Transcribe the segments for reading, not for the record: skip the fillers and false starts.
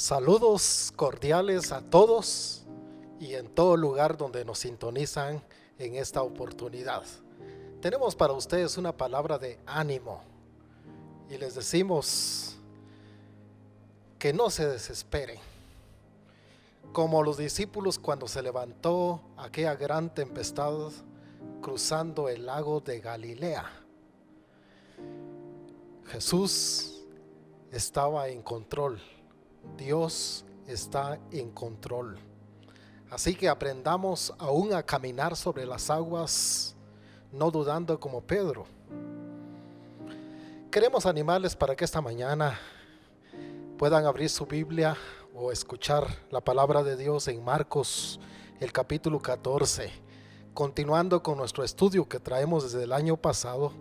Saludos cordiales a todos y en todo lugar donde nos sintonizan en esta oportunidad. Tenemos para ustedes una palabra de ánimo y les decimos que no se desesperen. Como los discípulos cuando se levantó aquella gran tempestad cruzando el lago de Galilea, Jesús estaba en control. Dios está en control. Así que aprendamos aún a caminar sobre las aguas, no dudando como Pedro. Queremos animarles para que esta mañana puedan abrir su Biblia o escuchar la palabra de Dios en Marcos, el capítulo 14, continuando con nuestro estudio que traemos desde el año pasado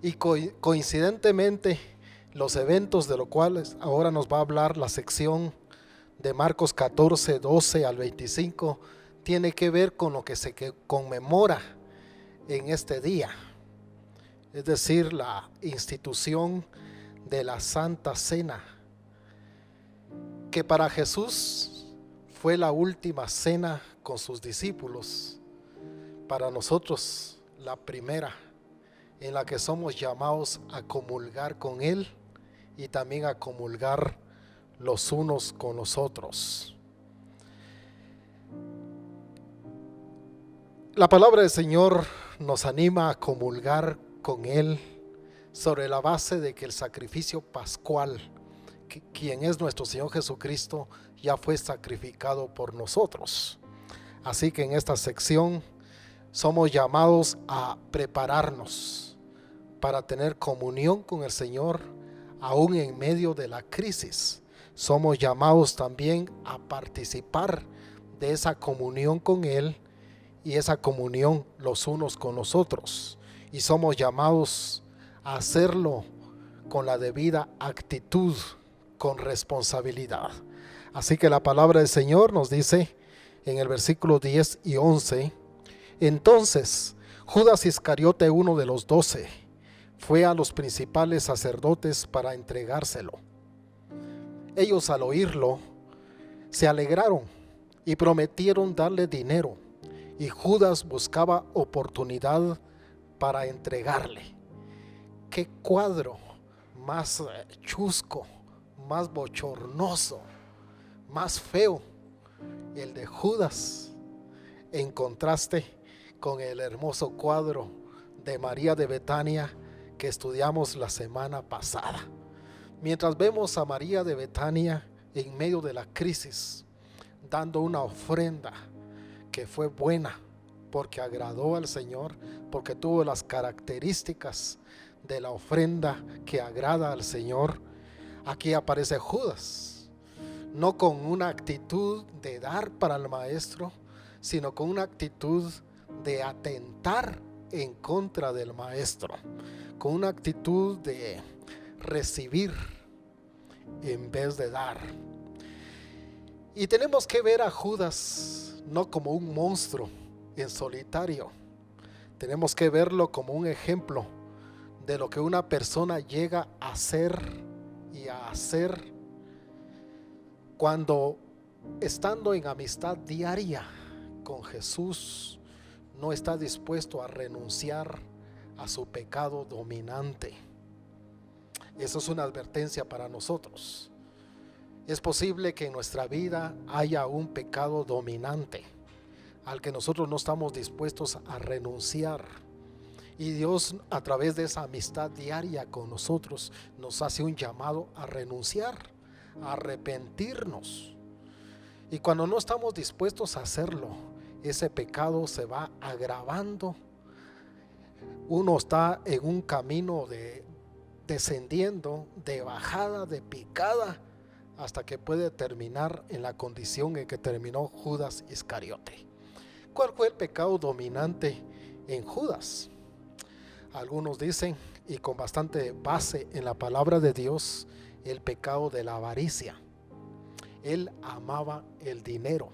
y coincidentemente los eventos de los cuales ahora nos va a hablar la sección de Marcos 14, 12 al 25 tiene que ver con lo que se conmemora en este día, es decir, la institución de la Santa Cena, que para Jesús fue la última cena con sus discípulos, para nosotros la primera, en la que somos llamados a comulgar con Él y también a comulgar los unos con los otros. La palabra del Señor nos anima a comulgar con Él sobre la base de que el sacrificio pascual, quien es nuestro Señor Jesucristo, ya fue sacrificado por nosotros. Así que en esta sección somos llamados a prepararnos para tener comunión con el Señor aún en medio de la crisis. Somos llamados también a participar de esa comunión con Él y esa comunión los unos con los otros. Y somos llamados a hacerlo con la debida actitud, con responsabilidad. Así que la palabra del Señor nos dice en el versículo 10 y 11: entonces Judas Iscariote, uno de los 12, fue a los principales sacerdotes para entregárselo. Ellos al oírlo se alegraron y prometieron darle dinero, y Judas buscaba oportunidad para entregarle. Qué cuadro más chusco, más bochornoso, más feo el de Judas, en contraste con el hermoso cuadro de María de Betania que estudiamos la semana pasada. Mientras vemos a María de Betania en medio de la crisis, dando una ofrenda que fue buena, porque agradó al Señor, porque tuvo las características de la ofrenda que agrada al Señor, aquí aparece Judas, no con una actitud de dar para el maestro, sino con una actitud de atentar en contra del maestro, con una actitud de recibir en vez de dar. Y tenemos que ver a Judas no como un monstruo en solitario, tenemos que verlo como un ejemplo de lo que una persona llega a ser y a hacer cuando, estando en amistad diaria con Jesús, no está dispuesto a renunciar a su pecado dominante. Eso es una advertencia para nosotros. Es posible que en nuestra vida haya un pecado dominante al que nosotros no estamos dispuestos a renunciar, y Dios, a través de esa amistad diaria con nosotros, nos hace un llamado a renunciar, a arrepentirnos. Y cuando no estamos dispuestos a hacerlo, ese pecado se va agravando. Uno está en un camino de descendiendo, de bajada, de picada, hasta que puede terminar en la condición en que terminó Judas Iscariote. ¿Cuál fue el pecado dominante en Judas? Algunos dicen, y con bastante base en la palabra de Dios, el pecado de la avaricia. Él amaba el dinero.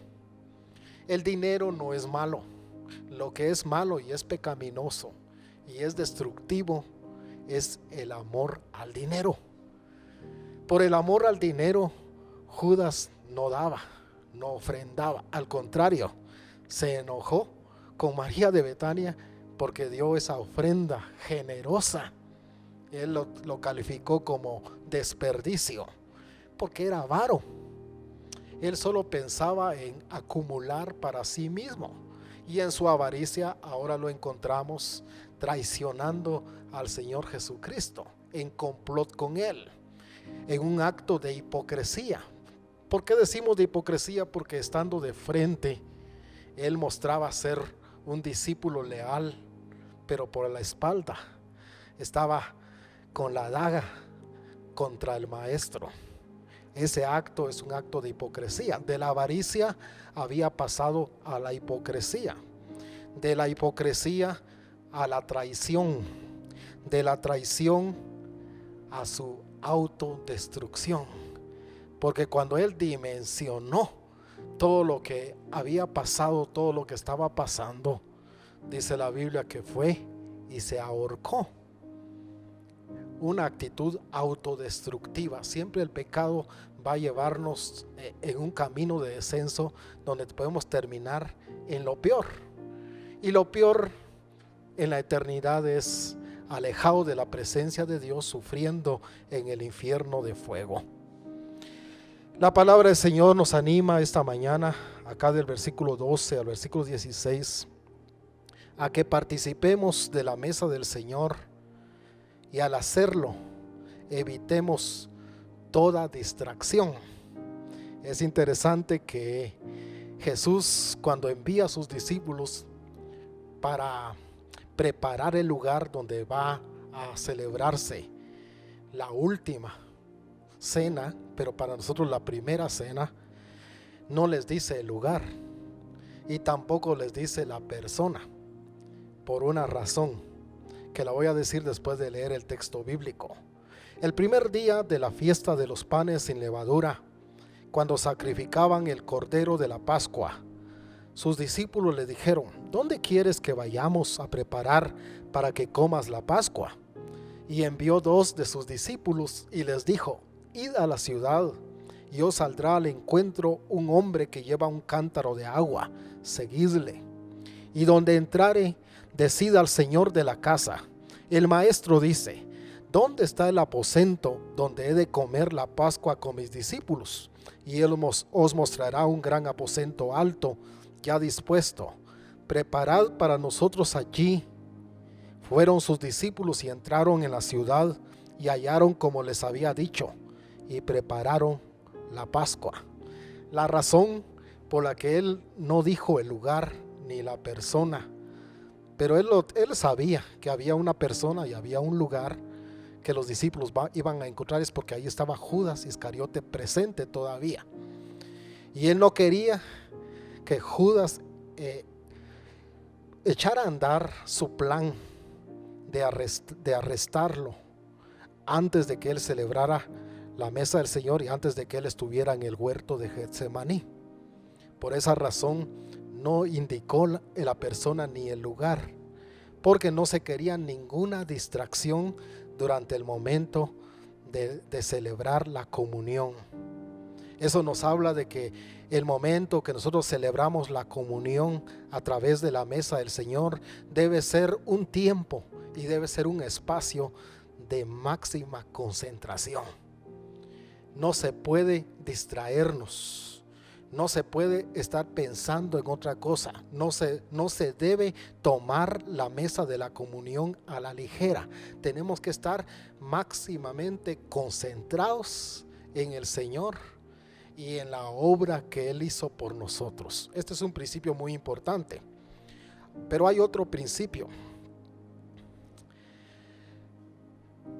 El dinero no es malo. Lo que es malo y es pecaminoso y es destructivo es el amor al dinero. Por el amor al dinero, Judas no daba, no ofrendaba, al contrario, se enojó con María de Betania porque dio esa ofrenda generosa. Él lo calificó como desperdicio, porque era avaro. Él solo pensaba en acumular para sí mismo, y en su avaricia ahora lo encontramos traicionando al Señor Jesucristo, en complot con Él, en un acto de hipocresía. ¿Por qué decimos de hipocresía? Porque estando de frente, Él mostraba ser un discípulo leal, pero por la espalda estaba con la daga contra el maestro. Ese acto es un acto de hipocresía. De la avaricia había pasado a la hipocresía, de la hipocresía a la traición, de la traición a su autodestrucción. Porque cuando él dimensionó todo lo que había pasado, todo lo que estaba pasando, dice la Biblia que fue y se ahorcó. Una actitud autodestructiva. Siempre el pecado va a llevarnos en un camino de descenso donde podemos terminar en lo peor. Y lo peor en la eternidad es alejado de la presencia de Dios, sufriendo en el infierno de fuego. La palabra del Señor nos anima esta mañana, acá del versículo 12 al versículo 16, a que participemos de la mesa del Señor, y al hacerlo evitemos toda distracción. Es interesante que Jesús, cuando envía a sus discípulos para preparar el lugar donde va a celebrarse la última cena, pero para nosotros la primera cena, no les dice el lugar y tampoco les dice la persona, por una razón que la voy a decir después de leer el texto bíblico. El primer día de la fiesta de los panes sin levadura, cuando sacrificaban el cordero de la Pascua, sus discípulos le dijeron: ¿dónde quieres que vayamos a preparar para que comas la Pascua? Y envió 2 de sus discípulos y les dijo: id a la ciudad, y os saldrá al encuentro un hombre que lleva un cántaro de agua, seguidle. Y donde entrare, decid al señor de la casa: el maestro dice, ¿dónde está el aposento donde he de comer la Pascua con mis discípulos? Y él os mostrará un gran aposento alto, ya dispuesto. Preparad para nosotros allí. Fueron sus discípulos y entraron en la ciudad y hallaron como les había dicho, y prepararon la Pascua. La razón por la que él no dijo el lugar ni la persona, pero él sabía que había una persona y había un lugar que los discípulos iban a encontrar, es porque ahí estaba Judas Iscariote presente todavía. Y él no quería que Judas echara a andar su plan de arrestarlo antes de que él celebrara la mesa del Señor y antes de que él estuviera en el huerto de Getsemaní. Por esa razón no indicó la persona ni el lugar, porque no se quería ninguna distracción durante el momento de celebrar la comunión. Eso nos habla de que el momento que nosotros celebramos la comunión a través de la mesa del Señor debe ser un tiempo y debe ser un espacio de máxima concentración. No se puede distraernos, no se puede estar pensando en otra cosa, no se debe tomar la mesa de la comunión a la ligera. Tenemos que estar máximamente concentrados en el Señor y en la obra que Él hizo por nosotros. Este es un principio muy importante, pero hay otro principio.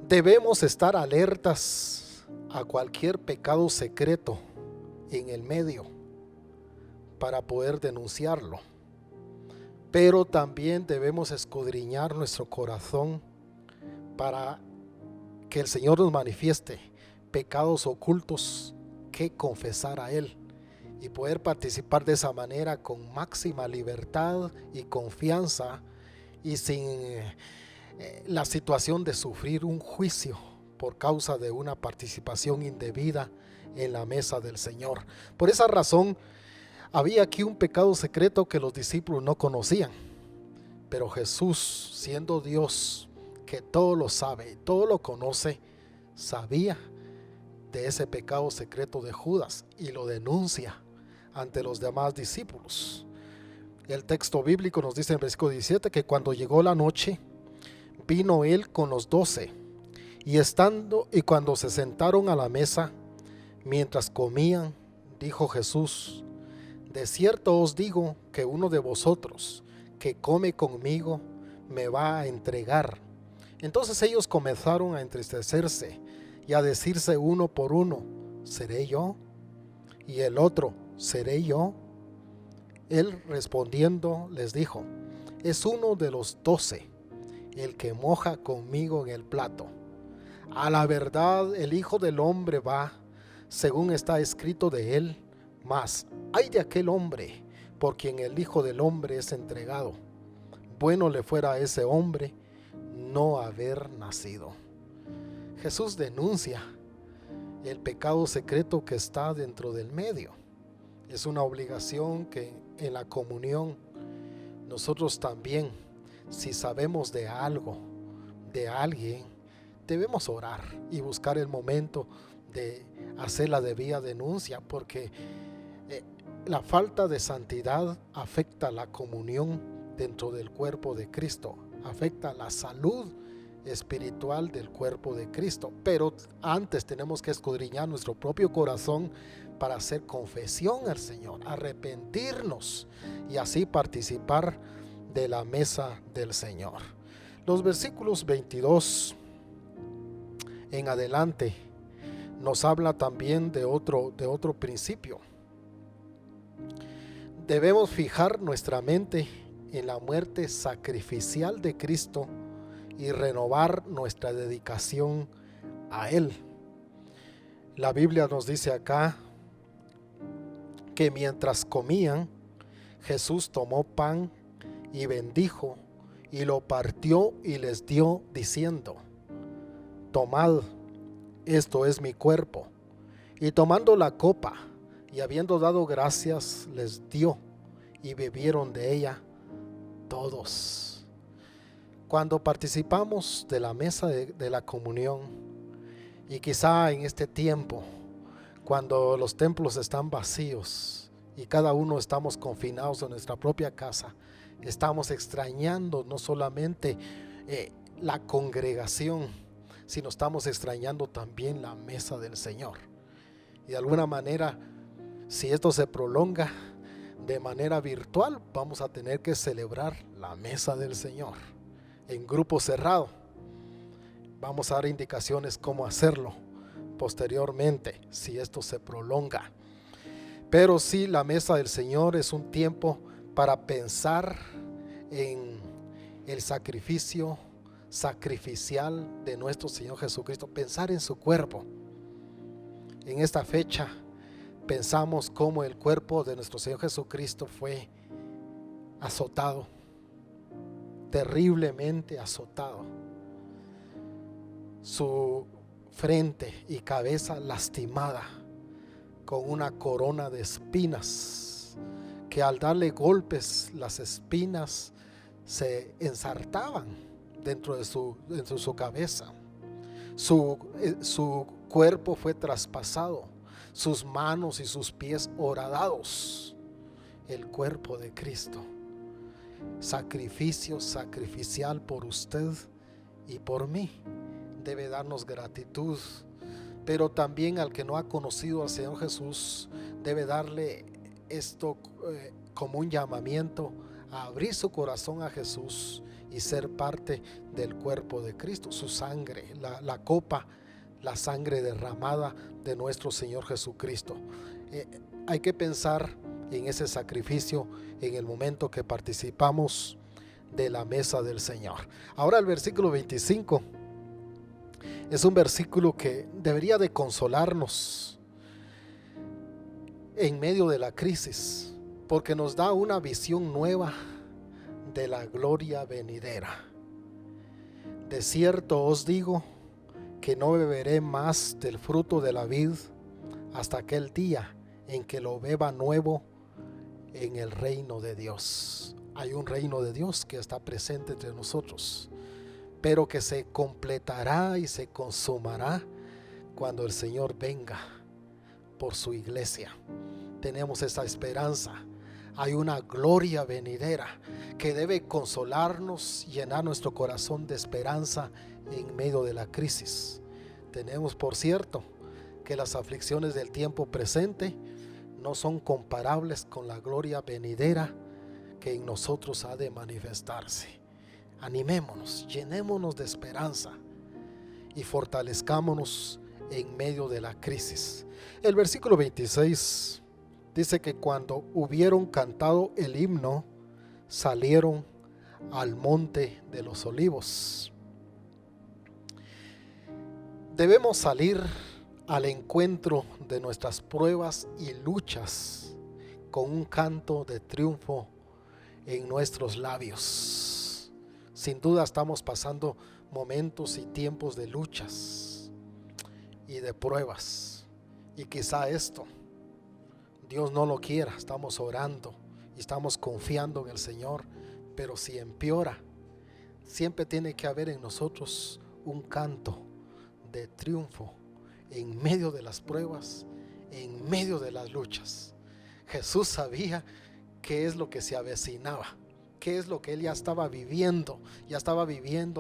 Debemos estar alertas a cualquier pecado secreto en el medio para poder denunciarlo, pero también debemos escudriñar nuestro corazón para que el Señor nos manifieste pecados ocultos que confesar a Él y poder participar de esa manera con máxima libertad y confianza y sin la situación de sufrir un juicio por causa de una participación indebida en la mesa del Señor. Por esa razón, había aquí un pecado secreto que los discípulos no conocían. Pero Jesús, siendo Dios, que todo lo sabe, todo lo conoce, sabía de ese pecado secreto de Judas y lo denuncia ante los demás discípulos. El texto bíblico nos dice en versículo 17 que cuando llegó la noche, vino él con los 12, y cuando se sentaron a la mesa, mientras comían, dijo Jesús: de cierto os digo que uno de vosotros que come conmigo me va a entregar. Entonces ellos comenzaron a entristecerse y a decirse uno por uno: ¿seré yo? Y el otro: ¿seré yo? Él respondiendo les dijo: es uno de los 12, el que moja conmigo en el plato. A la verdad, el Hijo del Hombre va, según está escrito de él, mas ay de aquel hombre por quien el Hijo del Hombre es entregado. Bueno le fuera a ese hombre no haber nacido. Jesús denuncia el pecado secreto que está dentro del medio. Es una obligación que en la comunión nosotros también, si sabemos de algo, de alguien, debemos orar y buscar el momento de hacer la debida denuncia, porque la falta de santidad afecta la comunión dentro del cuerpo de Cristo, afecta la salud espiritual del cuerpo de Cristo. Pero antes tenemos que escudriñar nuestro propio corazón para hacer confesión al Señor, arrepentirnos y así participar de la mesa del Señor. Los versículos 22 en adelante nos habla también de otro principio. Debemos fijar nuestra mente en la muerte sacrificial de Cristo y renovar nuestra dedicación a Él. La Biblia nos dice acá que mientras comían, Jesús tomó pan y bendijo y lo partió y les dio diciendo: tomad, esto es mi cuerpo. Y tomando la copa y habiendo dado gracias, les dio, y bebieron de ella todos. Cuando participamos de la mesa de la comunión, y quizá en este tiempo, cuando los templos están vacíos y cada uno estamos confinados en nuestra propia casa, estamos extrañando no solamente la congregación, sino estamos extrañando también la mesa del Señor. Y de alguna manera, si esto se prolonga de manera virtual, vamos a tener que celebrar la mesa del Señor en grupo cerrado. Vamos a dar indicaciones cómo hacerlo posteriormente si esto se prolonga. Pero sí, la mesa del Señor es un tiempo para pensar en el sacrificial de nuestro Señor Jesucristo, pensar en su cuerpo. En esta fecha pensamos cómo el cuerpo de nuestro Señor Jesucristo fue azotado, terriblemente azotado, su frente y cabeza lastimada con una corona de espinas, que al darle golpes las espinas se ensartaban dentro de su cabeza. Su cuerpo fue traspasado, sus manos y sus pies horadados. El cuerpo de Cristo, sacrificio sacrificial por usted y por mí, debe darnos gratitud. Pero también al que no ha conocido al Señor Jesús, debe darle esto como un llamamiento a abrir su corazón a Jesús y ser parte del cuerpo de Cristo. Su sangre, la copa, la sangre derramada de nuestro Señor Jesucristo. Hay que pensar en ese sacrificio en el momento que participamos de la mesa del Señor. Ahora el versículo 25 es un versículo que debería de consolarnos en medio de la crisis, porque nos da una visión nueva de la gloria venidera. De cierto os digo que no beberé más del fruto de la vid hasta aquel día en que lo beba nuevo en el reino de Dios. Hay un reino de Dios que está presente entre nosotros, pero que se completará y se consumará cuando el Señor venga por su iglesia. Tenemos esa esperanza. Hay una gloria venidera que debe consolarnos, llenar nuestro corazón de esperanza en medio de la crisis. Tenemos, por cierto, que las aflicciones del tiempo presente no son comparables con la gloria venidera que en nosotros ha de manifestarse. Animémonos, llenémonos de esperanza y fortalezcámonos en medio de la crisis. El versículo 26 dice que cuando hubieron cantado el himno, salieron al monte de los olivos. Debemos salir al encuentro de nuestras pruebas y luchas con un canto de triunfo en nuestros labios. Sin duda estamos pasando momentos y tiempos de luchas y de pruebas, y quizá esto Dios no lo quiera. Estamos orando y estamos confiando en el Señor, pero si empeora, siempre tiene que haber en nosotros un canto de triunfo en medio de las pruebas, en medio de las luchas. Jesús sabía qué es lo que se avecinaba, qué es lo que él ya estaba viviendo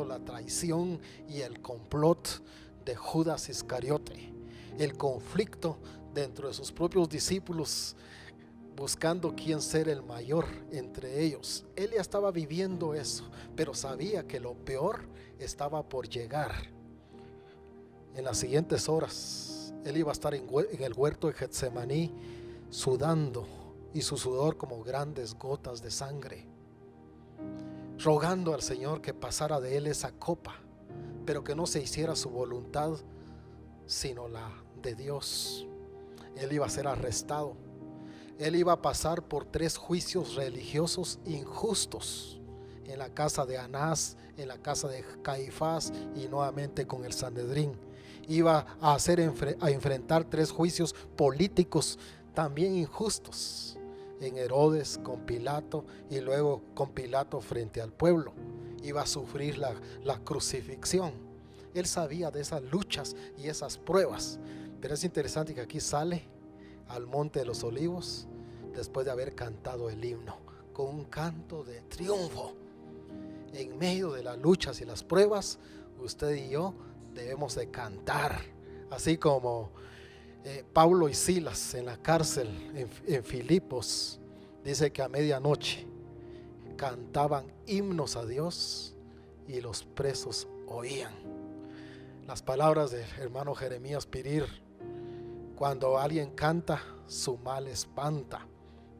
la traición y el complot de Judas Iscariote, el conflicto dentro de sus propios discípulos, buscando quién ser el mayor entre ellos. Él ya estaba viviendo eso, pero sabía que lo peor estaba por llegar. En las siguientes horas, él iba a estar en el huerto de Getsemaní, sudando, y su sudor como grandes gotas de sangre, rogando al Señor que pasara de él esa copa, pero que no se hiciera su voluntad, sino la de Dios. Él iba a ser arrestado. Él iba a pasar por 3 juicios religiosos injustos, en la casa de Anás, en la casa de Caifás y nuevamente con el Sanedrín. Iba a enfrentar 3 juicios políticos también injustos, en Herodes, con Pilato, y luego con Pilato frente al pueblo. Iba a sufrir la crucifixión. Él sabía de esas luchas y esas pruebas, pero es interesante que aquí sale al monte de los olivos después de haber cantado el himno, con un canto de triunfo. En medio de las luchas y las pruebas, usted y yo debemos de cantar, así como Pablo y Silas en la cárcel en Filipos. Dice que a medianoche cantaban himnos a Dios y los presos oían. Las palabras del hermano Jeremías Pirir: cuando alguien canta, su mal espanta,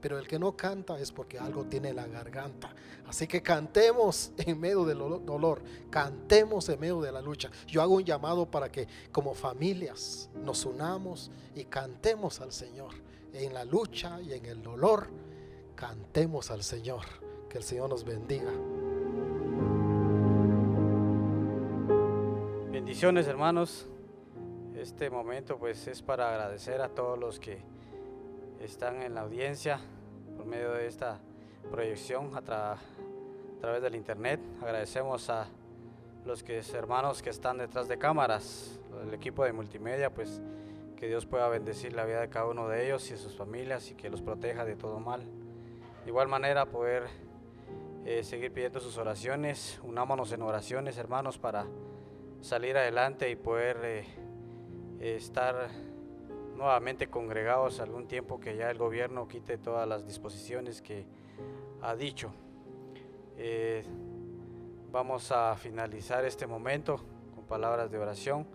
pero el que no canta es porque algo tiene en la garganta. Así que cantemos en medio del dolor, cantemos en medio de la lucha. Yo hago un llamado para que como familias nos unamos y cantemos al Señor en la lucha y en el dolor. Cantemos al Señor. Que el Señor nos bendiga. Bendiciones, hermanos. Este momento pues es para agradecer a todos los que están en la audiencia por medio de esta proyección a través del internet. Agradecemos a los hermanos que están detrás de cámaras, el equipo de multimedia, pues que Dios pueda bendecir la vida de cada uno de ellos y de sus familias y que los proteja de todo mal. De igual manera poder seguir pidiendo sus oraciones. Unámonos en oraciones, hermanos, para salir adelante y poder estar nuevamente congregados algún tiempo, que ya el gobierno quite todas las disposiciones que ha dicho. Vamos a finalizar este momento con palabras de oración,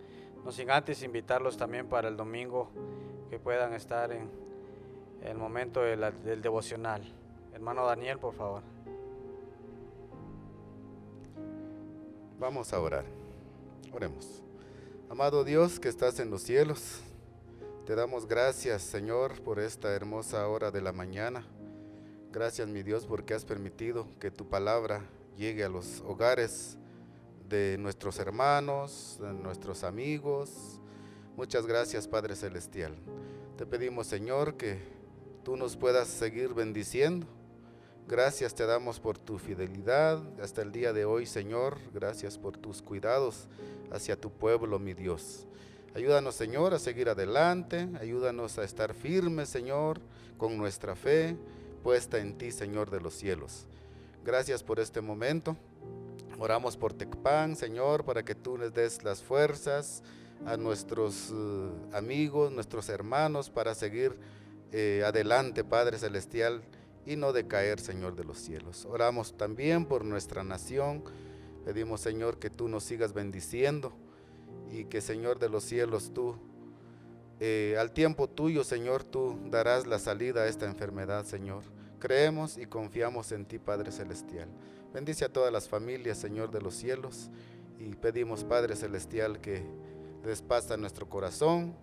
no sin antes invitarlos también para el domingo que puedan estar en el momento del devocional. Hermano Daniel, por favor. Vamos a orar. Oremos. Amado Dios que estás en los cielos, te damos gracias, Señor, por esta hermosa hora de la mañana. Gracias, mi Dios, porque has permitido que tu palabra llegue a los hogares de nuestros hermanos, de nuestros amigos. Muchas gracias, Padre Celestial. Te pedimos, Señor, que tú nos puedas seguir bendiciendo. Gracias te damos por tu fidelidad hasta el día de hoy, Señor. Gracias por tus cuidados hacia tu pueblo, mi Dios. Ayúdanos, Señor, a seguir adelante. Ayúdanos a estar firmes, Señor, con nuestra fe puesta en ti, Señor de los cielos. Gracias por este momento. Oramos por Tecpan, Señor, para que tú les des las fuerzas a nuestros amigos, nuestros hermanos, para seguir adelante, Padre Celestial, y no decaer, Señor de los cielos. Oramos también por nuestra nación. Pedimos, Señor, que tú nos sigas bendiciendo y que, Señor de los cielos, tú, al tiempo tuyo, Señor, tú darás la salida a esta enfermedad, Señor. Creemos y confiamos en ti, Padre Celestial. Bendice a todas las familias, Señor de los cielos, y pedimos, Padre Celestial, que des paz a nuestro corazón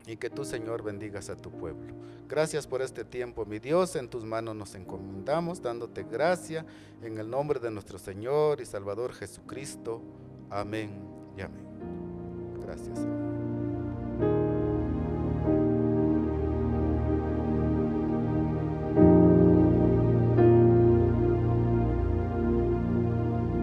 y que tú, Señor, bendigas a tu pueblo. Gracias por este tiempo, mi Dios. En tus manos nos encomendamos, dándote gracia en el nombre de nuestro Señor y Salvador Jesucristo. Amén y amén. Gracias, Señor.